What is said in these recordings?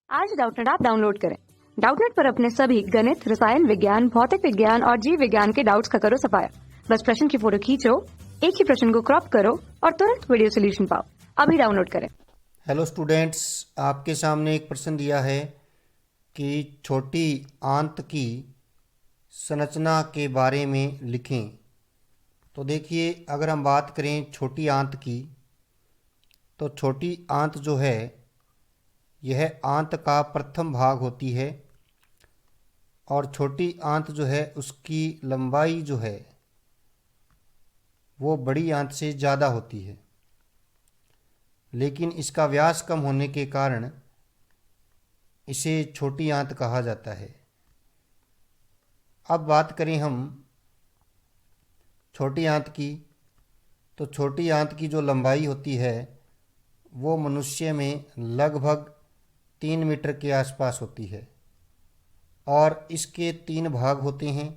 आज Doubtnut app download करें। Doubtnut पर अपने सभी गणित, रसायन विज्ञान, भौतिक विज्ञान और जीव विज्ञान के डाउट्स का करो सफाया। बस प्रश्न की फोटो खींचो, एक ही प्रश्न को क्रॉप करो और तुरंत वीडियो सोल्यूशन पाओ। अभी डाउनलोड करें। हेलो स्टूडेंट्स, आपके सामने एक प्रश्न दिया है कि छोटी आंत की संरचना के बारे में लिखें। तो देखिए, अगर हम बात करें छोटी आंत की, तो छोटी आंत जो है यह आंत का प्रथम भाग होती है और छोटी आंत जो है उसकी लंबाई जो है वो बड़ी आंत से ज़्यादा होती है, लेकिन इसका व्यास कम होने के कारण इसे छोटी आंत कहा जाता है। अब बात करें हम छोटी आंत की, तो छोटी आंत की जो लंबाई होती है वो मनुष्य में लगभग 3 मीटर के आसपास होती है और इसके 3 भाग होते हैं।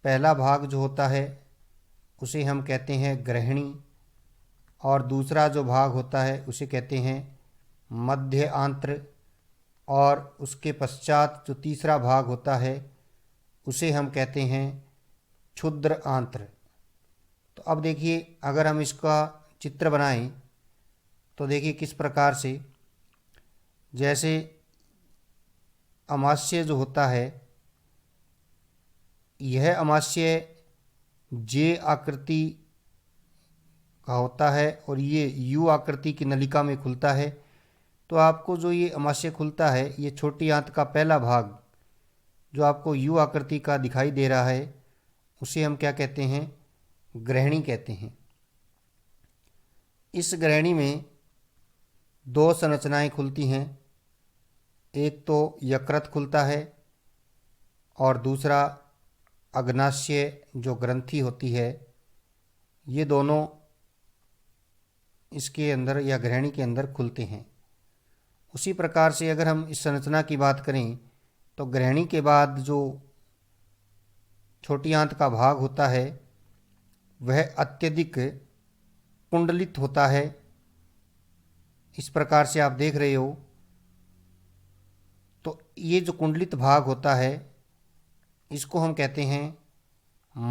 पहला भाग जो होता है उसे हम कहते हैं ग्रहणी और दूसरा जो भाग होता है उसे कहते हैं मध्य आंत्र और उसके पश्चात जो तीसरा भाग होता है उसे हम कहते हैं क्षुद्र आंत्र। तो अब देखिए, अगर हम इसका चित्र बनाएं तो देखिए किस प्रकार से, जैसे अमाशय जो होता है यह अमाशय जे आकृति का होता है और ये यू आकृति की नलिका में खुलता है। तो आपको जो ये अमाशय खुलता है, ये छोटी आंत का पहला भाग जो आपको यू आकृति का दिखाई दे रहा है उसे हम क्या कहते हैं? ग्रहणी कहते हैं। इस ग्रहणी में 2 संरचनाएं खुलती हैं, एक तो यकृत खुलता है और दूसरा अग्नाशय जो ग्रंथि होती है। ये दोनों इसके अंदर या ग्रहणी के अंदर खुलते हैं। उसी प्रकार से अगर हम इस संरचना की बात करें तो ग्रहणी के बाद जो छोटी आंत का भाग होता है वह अत्यधिक कुंडलित होता है। इस प्रकार से आप देख रहे हो, तो ये जो कुंडलित भाग होता है इसको हम कहते हैं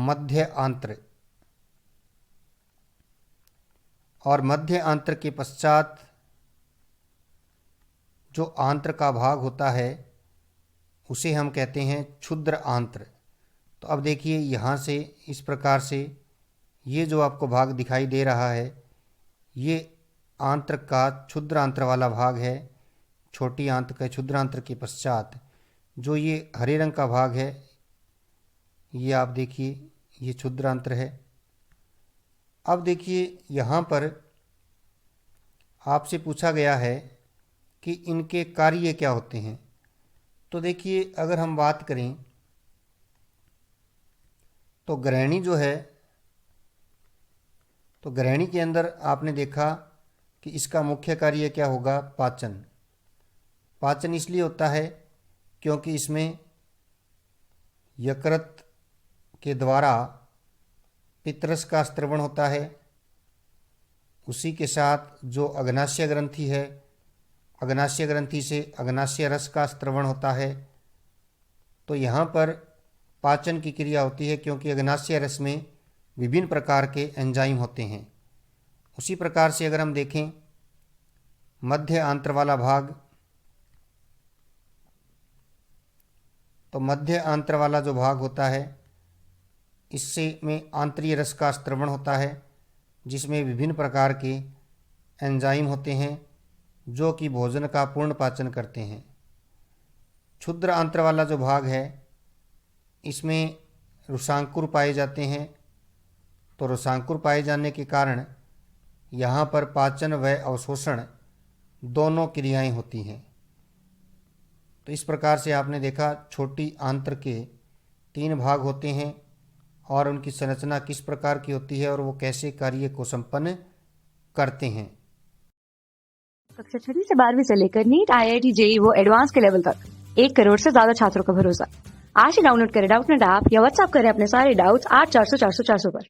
मध्य आंत्र और मध्य आंत्र के पश्चात जो आंत्र का भाग होता है उसे हम कहते हैं क्षुद्र आंत्र। तो अब देखिए, यहाँ से इस प्रकार से ये जो आपको भाग दिखाई दे रहा है ये आंत्र का क्षुद्र आंत्र वाला भाग है। छोटी आंत के क्षुद्र आंत्र के पश्चात जो ये हरे रंग का भाग है, ये आप देखिए ये क्षुद्र आंत्र है। अब देखिए, यहाँ पर आपसे पूछा गया है कि इनके कार्य क्या होते हैं। तो देखिए, अगर हम बात करें तो ग्रहणी जो है, तो ग्रहणी के अंदर आपने देखा कि इसका मुख्य कार्य क्या होगा? पाचन। पाचन इसलिए होता है क्योंकि इसमें यकृत के द्वारा पित्तरस का स्त्रवण होता है। उसी के साथ जो अग्नाशय ग्रंथि है, अग्नाशय ग्रंथि से अग्नाशय रस का स्त्रवण होता है। तो यहाँ पर पाचन की क्रिया होती है क्योंकि अग्नाशय रस में विभिन्न प्रकार के एंजाइम होते हैं। उसी प्रकार से अगर हम देखें मध्य आंत्र वाला भाग, तो मध्य आंत्र वाला जो भाग होता है इससे में आंतरीय रस का स्त्रवण होता है जिसमें विभिन्न प्रकार के एंजाइम होते हैं जो कि भोजन का पूर्ण पाचन करते हैं। क्षुद्र आंत्र वाला जो भाग है इसमें रुसांकुर पाए जाते हैं। तो रुसांकुर पाए जाने के कारण यहाँ पर पाचन व अवशोषण दोनों क्रियाएं होती हैं। तो इस प्रकार से आपने देखा छोटी आंत्र के 3 भाग होते हैं और उनकी संरचना किस प्रकार की होती है और वो कैसे कार्य को संपन्न करते हैं। कक्षा 6 से 12वीं से लेकर नीट, IIT, JEE वो एडवांस के लेवल तक 1 करोड़ से ज्यादा छात्रों का भरोसा। आज ही डाउनलोड करें डाउटनेट ऐप या व्हाट्सएप करें अपने सारे डाउट्स 8400 400 400 पर।